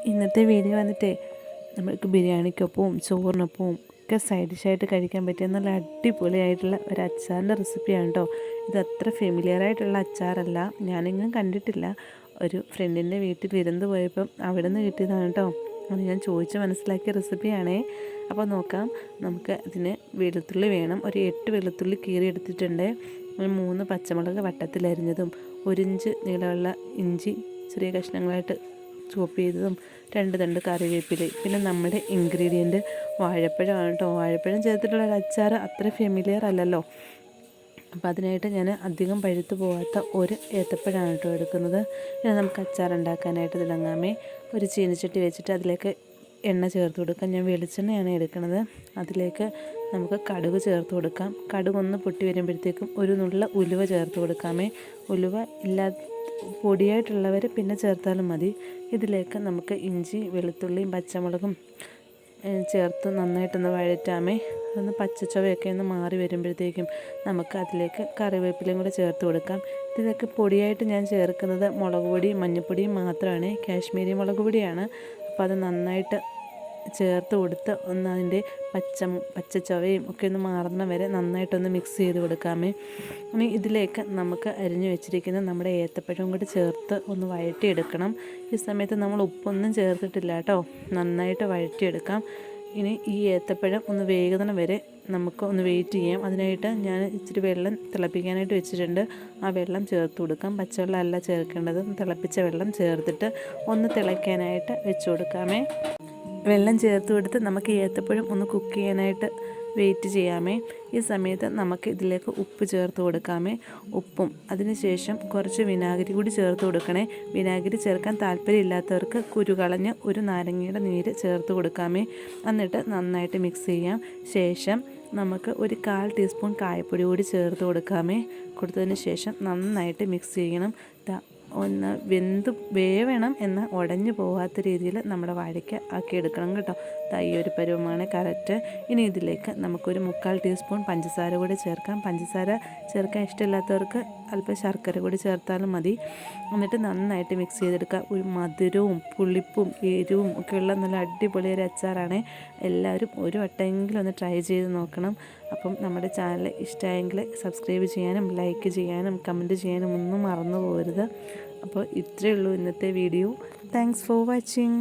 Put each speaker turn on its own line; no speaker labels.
ഇന്നത്തെ വീഡിയോ വന്നിട്ടേ നമുക്ക് ബിരിയാണിക്കൊപ്പവും ചോറിനൊപ്പവും ഒക്കെ സൈഡ് ഡിഷായിട്ട് കഴിക്കാൻ പറ്റിയ നല്ല അടിപൊളിയായിട്ടുള്ള ഒരു അച്ചാറിൻ്റെ റെസിപ്പിയാണ് കേട്ടോ. ഇത് അത്ര ഫെമിലിയറായിട്ടുള്ള അച്ചാറല്ല, ഞാനെങ്ങും കണ്ടിട്ടില്ല. ഒരു ഫ്രണ്ടിൻ്റെ വീട്ടിൽ വിരുന്ന് പോയപ്പം അവിടെ നിന്ന് കിട്ടിയതാണ് കേട്ടോ. അത് ഞാൻ ചോദിച്ച് മനസ്സിലാക്കിയ റെസിപ്പിയാണേ. അപ്പോൾ നോക്കാം. നമുക്ക് ഇതിന് വെളുത്തുള്ളി വേണം. ഒരു 8 വെളുത്തുള്ളി കീറി എടുത്തിട്ടുണ്ട്. 3 പച്ചമുളക് വട്ടത്തിലരിഞ്ഞതും 1 ഇഞ്ച് നീളമുള്ള ഇഞ്ചി ചെറിയ കഷ്ണങ്ങളായിട്ട് ചോപ്പ് ചെയ്തതും 2 തണ്ട് കറിവേപ്പില. പിന്നെ നമ്മുടെ ഇൻഗ്രീഡിയൻറ്റ് വാഴപ്പഴമാണ് കേട്ടോ. വാഴപ്പഴം ചേർത്തിട്ടുള്ള ഒരു അച്ചാർ അത്ര ഫെമിലിയർ അല്ലല്ലോ. അപ്പോൾ അതിനായിട്ട് ഞാൻ അധികം പഴുത്ത് പോകാത്ത ഒരു ഏത്തപ്പഴമാണ് കേട്ടോ എടുക്കുന്നത്. പിന്നെ നമുക്ക് അച്ചാർ ഉണ്ടാക്കാനായിട്ട് തുടങ്ങാമേ. ഒരു ചീനിച്ചട്ടി വെച്ചിട്ട് അതിലേക്ക് എണ്ണ ചേർത്ത് കൊടുക്കാം. ഞാൻ വെളിച്ചെണ്ണയാണ് എടുക്കുന്നത്. അതിലേക്ക് നമുക്ക് കടുക് ചേർത്ത് കൊടുക്കാം. കടുക് ഒന്ന് പൊട്ടി വരുമ്പോഴത്തേക്കും ഒരു നുള്ള ഉലുവ ചേർത്ത് കൊടുക്കാമേ. ഉലുവ പൊടിയായിട്ടുള്ളവർ പിന്നെ ചേർത്താലും മതി. ഇതിലേക്ക് നമുക്ക് ഇഞ്ചി വെളുത്തുള്ളിയും പച്ചമുളകും ചേർത്ത് നന്നായിട്ടൊന്ന് വഴറ്റാമേ. ഒന്ന് പച്ചച്ചവയൊക്കെ ഒന്ന് മാറി വരുമ്പോഴത്തേക്കും നമുക്ക് അതിലേക്ക് കറിവേപ്പിലയും കൂടെ ചേർത്ത് കൊടുക്കാം. ഇതിലൊക്കെ പൊടിയായിട്ട് ഞാൻ ചേർക്കുന്നത് മുളക് പൊടിയും മഞ്ഞൾപ്പൊടിയും മാത്രമാണ്. കാശ്മീരി മുളക് പൊടിയാണ്. അപ്പോൾ അത് നന്നായിട്ട് ചേർത്ത് കൊടുത്ത് ഒന്ന് അതിൻ്റെ പച്ചച്ചവയും ഒക്കെ ഒന്ന് മാറുന്ന വരെ നന്നായിട്ടൊന്ന് മിക്സ് ചെയ്ത് കൊടുക്കാമേ. ഇനി ഇതിലേക്ക് നമുക്ക് അരിഞ്ഞു വെച്ചിരിക്കുന്ന നമ്മുടെ ഏത്തപ്പഴം കൂടി ചേർത്ത് ഒന്ന് വഴറ്റിയെടുക്കണം. ഈ സമയത്ത് നമ്മൾ ഉപ്പൊന്നും ചേർത്തിട്ടില്ല കേട്ടോ. നന്നായിട്ട് വഴറ്റിയെടുക്കാം. ഇനി ഈ ഏത്തപ്പഴം ഒന്ന് വേകുന്ന വരെ നമുക്ക് ഒന്ന് വെയിറ്റ് ചെയ്യാം. അതിനായിട്ട് ഞാൻ ഇച്ചിരി വെള്ളം തിളപ്പിക്കാനായിട്ട് വെച്ചിട്ടുണ്ട്. ആ വെള്ളം ചേർത്ത് കൊടുക്കാം. പച്ചവെള്ളം അല്ല ചേർക്കേണ്ടത്, തിളപ്പിച്ച വെള്ളം ചേർത്തിട്ട് ഒന്ന് തിളയ്ക്കാനായിട്ട് വെച്ച് കൊടുക്കാമേ. വെള്ളം ചേർത്ത് കൊടുത്ത് നമുക്ക് ഏത്തപ്പഴം ഒന്ന് കുക്ക് ചെയ്യാനായിട്ട് വെയിറ്റ് ചെയ്യാമേ. ഈ സമയത്ത് നമുക്ക് ഇതിലേക്ക് ഉപ്പ് ചേർത്ത് കൊടുക്കാമേ. ഉപ്പും അതിനുശേഷം കുറച്ച് വിനാഗിരി കൂടി ചേർത്ത് കൊടുക്കണേ. വിനാഗിരി ചേർക്കാൻ താല്പര്യമില്ലാത്തവർക്ക് കുരുകളഞ്ഞ് ഒരു നാരങ്ങയുടെ നീര് ചേർത്ത് കൊടുക്കാമേ. എന്നിട്ട് നന്നായിട്ട് മിക്സ് ചെയ്യാം. ശേഷം നമുക്ക് ഒരു 1/4 ടീസ്പൂൺ കായപ്പൊടി കൂടി ചേർത്ത് കൊടുക്കാമേ. കൊടുത്തതിന് ശേഷം നന്നായിട്ട് മിക്സ് ചെയ്യണം. ഒന്ന് വേവണം എന്ന് ഉടഞ്ഞു പോകാത്ത രീതിയിൽ നമ്മുടെ വാഴയ്ക്ക ആക്കി എടുക്കണം കേട്ടോ. ഈ ഒരു പരുവമാണ് കറക്റ്റ്. ഇനി ഇതിലേക്ക് നമുക്കൊരു 3/4 ടീസ്പൂൺ പഞ്ചസാര കൂടി ചേർക്കാം. പഞ്ചസാര ചേർക്കാൻ ഇഷ്ടമില്ലാത്തവർക്ക് അല്പം ശർക്കര കൂടി ചേർത്താലും മതി. എന്നിട്ട് നന്നായിട്ട് മിക്സ് ചെയ്തെടുക്കുക. ഒരു മധുരവും പുളിപ്പും എരിവും ഒക്കെയുള്ള നല്ല അടിപൊളി ഒരു അച്ചാറാണ്. എല്ലാവരും ഒരു വട്ടമെങ്കിലും ഒന്ന് ട്രൈ ചെയ്ത് നോക്കണം. അപ്പം നമ്മുടെ ചാനൽ ഇഷ്ടമായെങ്കിൽ സബ്സ്ക്രൈബ് ചെയ്യാനും ലൈക്ക് ചെയ്യാനും കമൻറ്റ് ചെയ്യാനും ഒന്നും മറന്നു പോകരുത്. അപ്പോൾ ഇത്രയേ ഉള്ളൂ ഇന്നത്തെ വീഡിയോ. Thanks for watching.